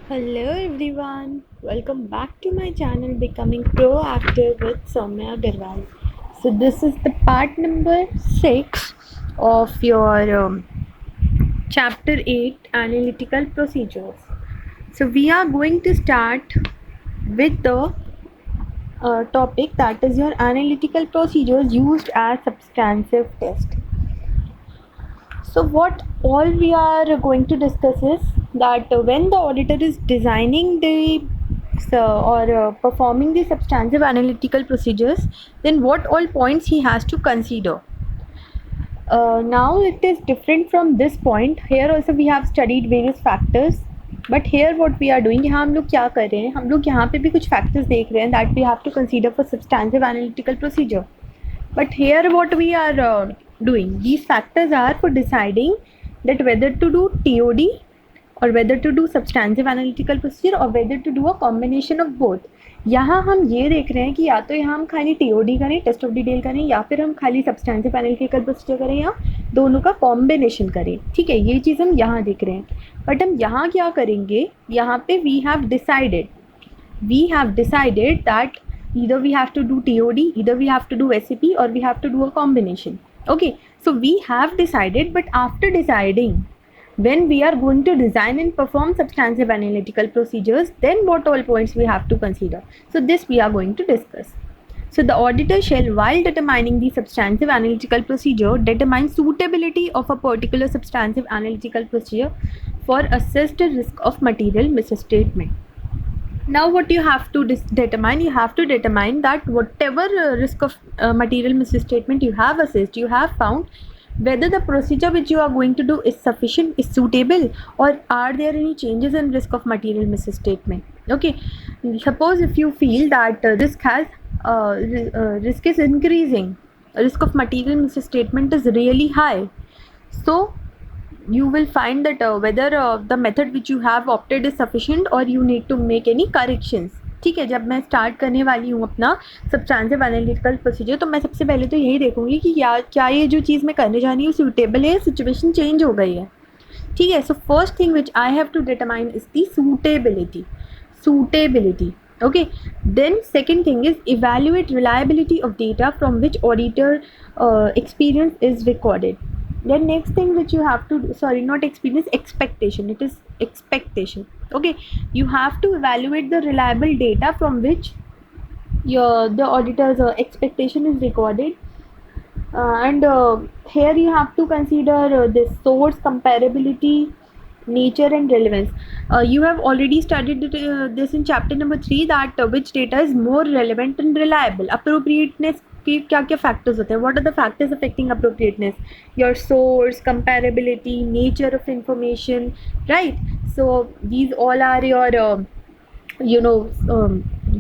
Hello everyone, welcome back to my channel Becoming Proactive with Soumya Agarwal. So this is the part number 6 of your chapter 8 analytical procedures. So we are going to start with the topic that is your analytical procedures used as substantive test. So what all we are going to discuss is that when the auditor is designing the performing the substantive analytical procedures, then what all points he has to consider. Now it is different from this point. Here also we have studied various factors, but here what we are doing, यहाँ हम लोग क्या कर रहे हैं, हम लोग यहाँ पे भी कुछ factors देख रहे हैं that we have to consider for substantive analytical procedure. But here what we are doing, these factors are for deciding that whether to do TOD or whether to do substantive analytical procedure or whether to do a combination of both. यहाँ हम ये देख रहे हैं कि या तो यहाँ हम खाली TOD करें, टेस्ट ऑफ डिटेल करें, या फिर हम खाली सब्सटेंसिव एनालिटिकल प्रोसीजर करें, या दोनों का कॉम्बिनेशन करें. ठीक है, ये चीज़ हम यहाँ देख रहे हैं. बट हम यहाँ क्या करेंगे, यहाँ पे we have decided that either we have to do TOD, either we have to do SAP, or we have to do a combination. Okay, so we have decided, but after deciding, when we are going to design and perform substantive analytical procedures, then what all points we have to consider. So this we are going to discuss. So the auditor shall, while determining the substantive analytical procedure, determine suitability of a particular substantive analytical procedure for assessed risk of material misstatement. Now what you have to determine, you have to determine that whatever risk of material misstatement you have assessed, you have found whether the procedure which you are going to do is sufficient, is suitable, or are there any changes in risk of material misstatement. Okay, suppose if you feel that risk is increasing, risk of material misstatement is really high, so you will find that whether the method which you have opted is sufficient or you need to make any corrections. ठीक है, जब मैं start करने वाली हूँ अपना substantive analytical procedure, तो मैं सबसे पहले तो यही देखूँगी कि क्या ये जो चीज़ मैं करने जा रही हूँ सूटेबल है, सिचुएशन चेंज हो गई है. ठीक है, so first thing which I have to determine is the suitability. Okay, then second thing is evaluate reliability of data from which auditor experience is recorded. Then next thing which you have to do, sorry, not experience, expectation, it is expectation. Okay, you have to evaluate the reliable data from which the auditor's expectation is recorded. And here you have to consider this source, comparability, nature and relevance. You have already studied this in chapter number 3, that which data is more relevant and reliable. Appropriateness के क्या क्या factors होते हैं, what are the factors affecting appropriateness, your source, comparability, nature of information, right. So these all are your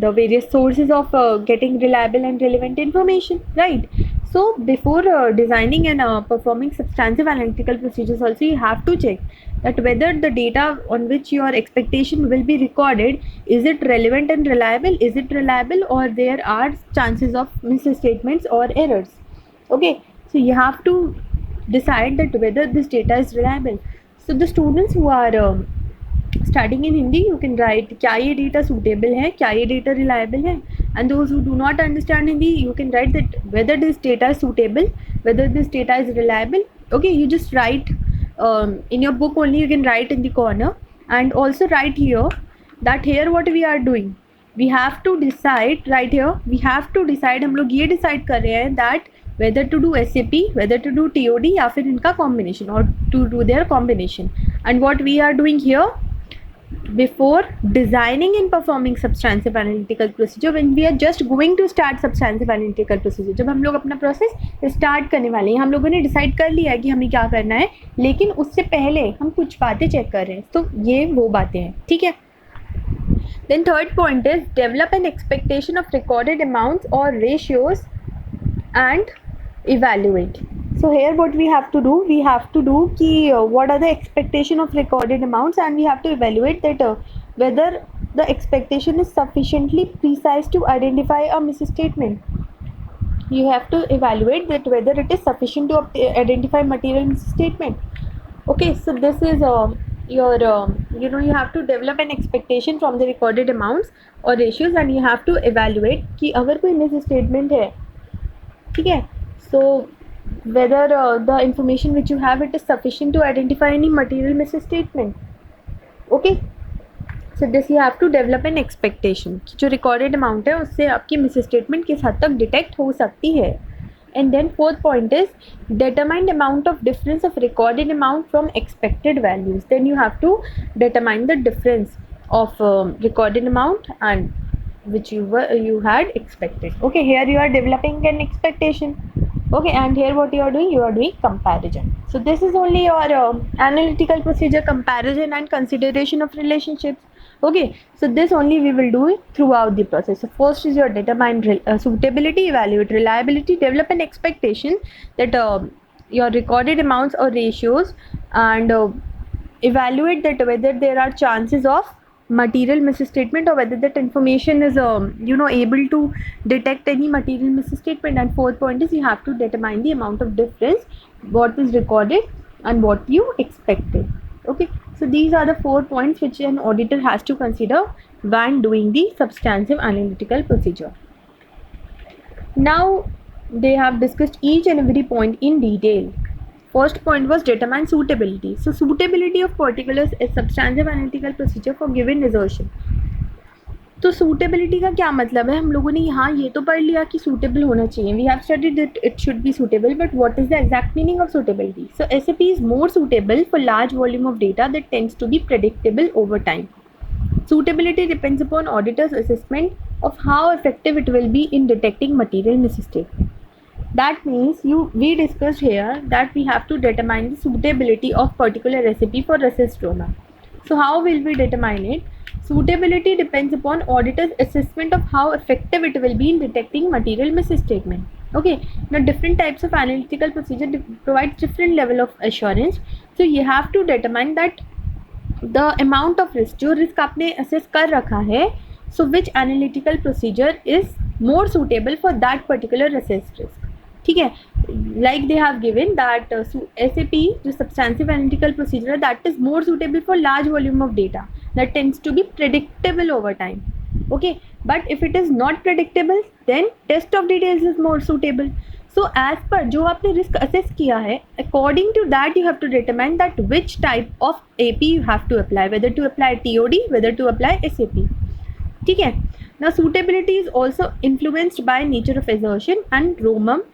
the various sources of getting reliable and relevant information, right. So before designing and performing substantive analytical procedures also, you have to check that whether the data on which your expectation will be recorded, is it relevant and reliable, is it reliable, or there are chances of misstatements or errors. Okay, so you have to decide that whether this data is reliable. So the students who are starting in Hindi, you can write क्या ये data suitable है, क्या ये data reliable है. And those who do not understand Hindi, you can write that whether this data is suitable, whether this data is reliable. Okay, you just write in your book only, you can write in the corner, and also write here that here what we are doing, we have to decide, right here we have to decide, हम लोग ये decide कर रहे हैं that whether to do SAP, whether to do TOD, या फिर इनका combination, or to do their combination. And what we are doing here, before designing and performing substantive analytical procedure, when we are just going to start substantive analytical procedure, जब हम लोग अपना process start करने वाले हैं, हम लोगों ने डिसाइड कर लिया है कि हमें क्या करना है, लेकिन उससे पहले हम कुछ बातें चेक कर रहे हैं. तो ये वो बातें हैं, ठीक है. Then third point is develop an expectation of recorded amounts or ratios and evaluate. So here what we have to do, ki what are the expectation of recorded amounts, and we have to evaluate that whether the expectation is sufficiently precise to identify a misstatement. You have to evaluate that whether it is sufficient to identify material misstatement. Okay, so this is your you have to develop an expectation from the recorded amounts or ratios, and you have to evaluate कि अगर कोई miss statement है, ठीक है, so whether the information which you have it is sufficient to identify any material misstatement. Okay, so this you have to develop an expectation कि जो recorded amount है उससे आपकी misstatement किस हद तक detect हो सकती है. And then fourth point is determine the amount of difference of recorded amount from expected values. Then you have to determine the difference of recorded amount and which you had expected. Okay, here you are developing an expectation. Okay, and here what you are doing comparison. So this is only your analytical procedure, comparison and consideration of relationships. Okay, so this only we will do it throughout the process. So first is your determine suitability, evaluate reliability, develop an expectation that your recorded amounts or ratios, and evaluate that whether there are chances of material misstatement or whether that information is able to detect any material misstatement. And fourth point is you have to determine the amount of difference what is recorded and what you expected. Okay, so these are the 4 points which an auditor has to consider when doing the substantive analytical procedure. Now they have discussed each and every point in detail. First point was determine suitability. So suitability of particulars is substantive analytical procedure for given assertion. तो suitability का क्या मतलब है, हम लोगों ने यहाँ ये तो पढ़ लिया कि सूटेबल होना चाहिए, we have studied that it should be suitable, but what is the exact meaning of suitability. So SAP is more suitable for large volume of data that tends to be predictable over time. Suitability depends upon auditor's assessment of how effective it will be in detecting material misstatement. That means we discussed here that we have to determine the suitability of particular recipe for racistoma. So how will we determine it? Suitability depends upon auditor's assessment of how effective it will be in detecting material misstatement. Okay, now different types of analytical procedure provide different level of assurance. So you have to determine that the amount of risk, जो risk आपने assess कर रखा है, so which analytical procedure is more suitable for that particular assessed risk. ठीक है, like they have given that SAP जो substantive analytical procedure है that is more suitable for large volume of data that tends to be predictable over time. Okay, but if it is not predictable then test of details is more suitable. So as per जो आपने risk assess किया है, according to that you have to determine that which type of AP you have to apply, whether to apply TOD, whether to apply SAP. ठीक है. Now suitability is also influenced by nature of assertion and Romum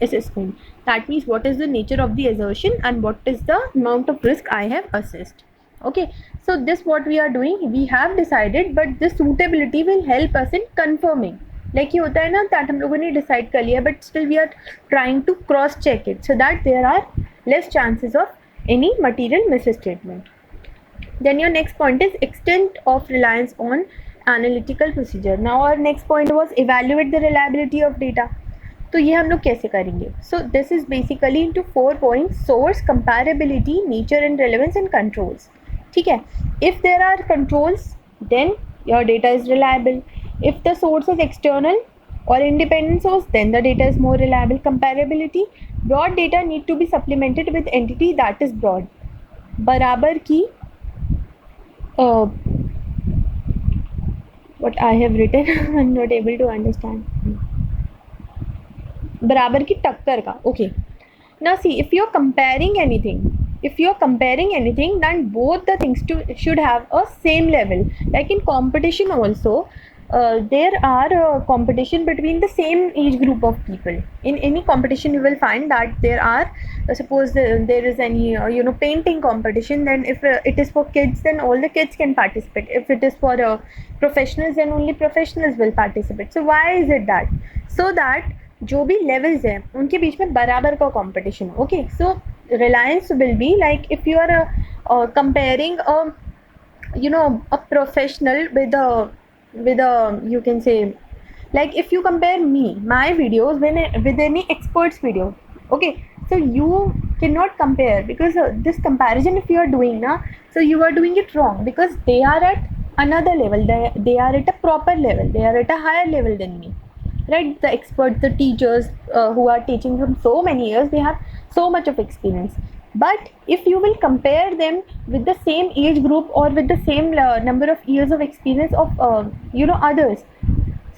assessment. That means what is the nature of the assertion and what is the amount of risk I have assessed. Okay, so this what we are doing, we have decided, but this suitability will help us in confirming. Like ये होता है ना that हम लोगों ने decide कर लिया, but still we are trying to cross check it so that there are less chances of any material misstatement. Then your next point is extent of reliance on analytical procedure. Now our next point was evaluate the reliability of data. तो ये हम लोग कैसे करेंगे? So this is basically into 4 points: source, comparability, nature and relevance, and controls. ठीक है, if there are controls then your data is reliable. If the source is external or independent source then the data is more reliable. Comparability, broad data need to be supplemented with entity that is broad. बराबर की what I have written I'm not able to understand. बराबर की टक्कर का. Okay, now see, if you're comparing anything then both the things should have a same level. Like in competition also there are competition between the same age group of people. In any competition you will find that there are suppose there is any painting competition, then if it is for kids then all the kids can participate. If it is for professionals then only professionals will participate. So why is it that? So that जो भी levels हैं उनके बीच में बराबर का competition. Okay, so reliance will be like if you are comparing a professional with a you can say, like if you compare my videos with any expert's video. Okay, so you cannot compare because this comparison if you are doing now, so you are doing it wrong because they are at another level, they are at a proper level, they are at a higher level than me, right? The experts, the teachers who are teaching from so many years, they have so much of experience. But if you will compare them with the same age group or with the same number of years of experience of others,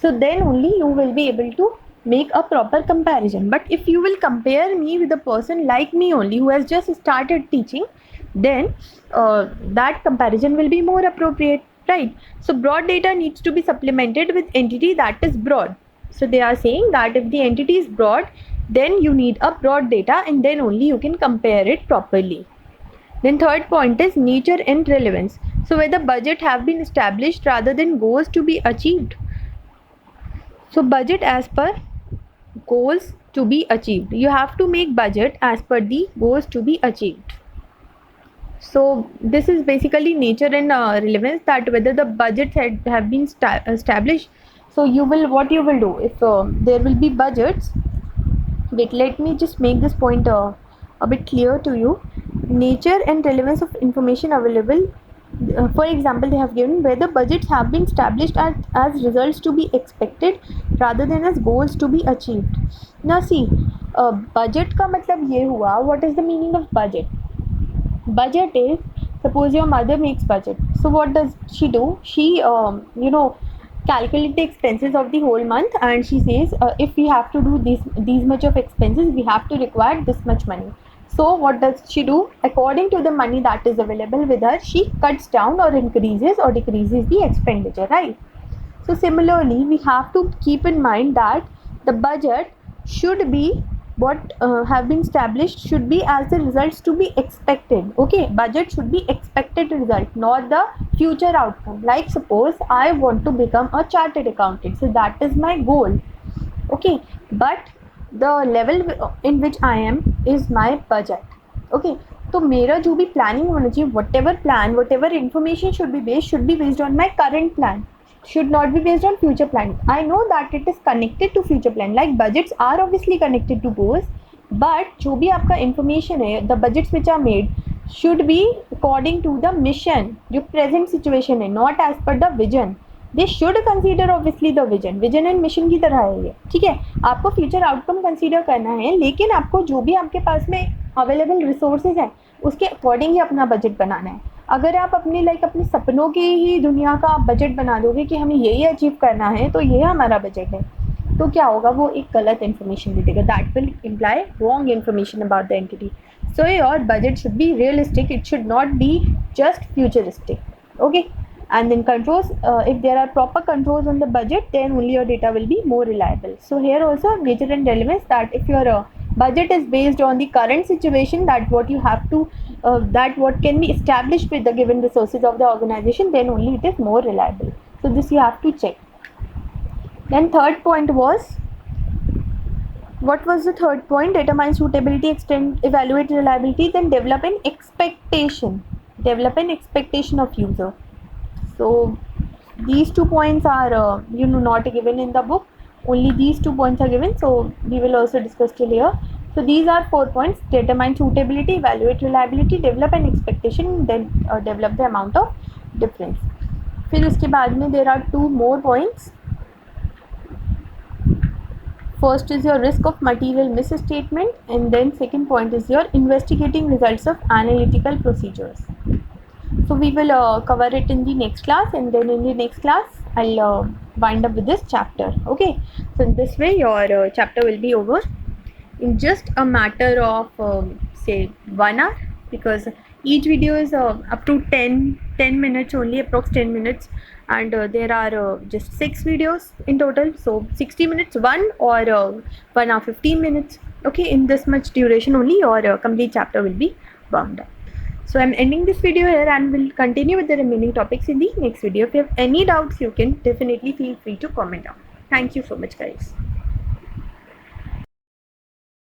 so then only you will be able to make a proper comparison. But if you will compare me with a person like me only who has just started teaching, then that comparison will be more appropriate, right? So broad data needs to be supplemented with entity that is broad. So they are saying that if the entity is broad, then you need a broad data, and then only you can compare it properly. Then third point is nature and relevance. So whether budget have been established rather than goals to be achieved. So budget as per goals to be achieved. You have to make budget as per the goals to be achieved. So this is basically nature and relevance, that whether the budgets have been established. So what you will do if there will be budgets. Wait, let me just make this point a bit clear to you. Nature and relevance of information available. For example, they have given whether budgets have been established as results to be expected rather than as goals to be achieved. Now see, budget का मतलब ये हुआ. What is the meaning of budget? Budget is, suppose your mother makes budget. So what does she do? She calculate the expenses of the whole month, and she says if we have to do these much of expenses, we have to require this much money. So what does she do? According to the money that is available with her, she cuts down or increases or decreases the expenditure, right? So similarly, we have to keep in mind that the budget should be what have been established should be as the results to be expected. Okay, budget should be expected result, not the future outcome. Like suppose I want to become a chartered accountant, so that is my goal. Okay, but the level in which I am is my budget. Okay, तो मेरा जो भी planning होना चाहिए, whatever information should be based on my current plan, should not be based on future plan. I know that it is connected to future plan, like budgets are obviously connected to goals, but जो भी आपका information है, the budgets which are made should be according to the mission, जो present situation है, not as per the vision. They should consider obviously the vision and mission की तरह है ये, ठीक है. आपको future outcome consider करना है, लेकिन आपको जो भी आपके पास में available resources हैं उसके according ही अपना budget बनाना है. अगर आप अपने सपनों की ही दुनिया का बजट बना दोगे कि हमें यही अचीव करना है, तो ये हमारा बजट है, तो क्या होगा, वो एक गलत इन्फॉर्मेशन दे देगा. That will imply wrong information about the entity. So your budget should be realistic, it should not be just futuristic. Okay, and then controls, if there are proper controls on the budget, then only your data will be more reliable. So here also nature and relevance, that if your budget is based on the current situation, that what you have to that what can be established with the given resources of the organization, then only it is more reliable. So this you have to check. Then third point was, what was the third point? Determine suitability, extend, evaluate reliability, then develop an expectation of user. So these 2 points are not given in the book, only these 2 points are given, so we will also discuss till here. So these are 4 points: determine suitability, evaluate reliability, develop an expectation, then develop the amount of difference. फिर उसके बाद में there are 2 more points. First is your risk of material misstatement, and then second point is your investigating results of analytical procedures. So we will cover it in the next class, and then in the next class I'll wind up with this chapter. Okay, so in this way your chapter will be over in just a matter of say 1 hour, because each video is up to 10 minutes only, approx 10 minutes, and there are just 6 videos in total, so 60 minutes one, or 1 hour 15 minutes. Okay, in this much duration only your complete chapter will be wound up. So I'm ending this video here, and will continue with the remaining topics in the next video. If you have any doubts, you can definitely feel free to comment down. Thank you so much, guys.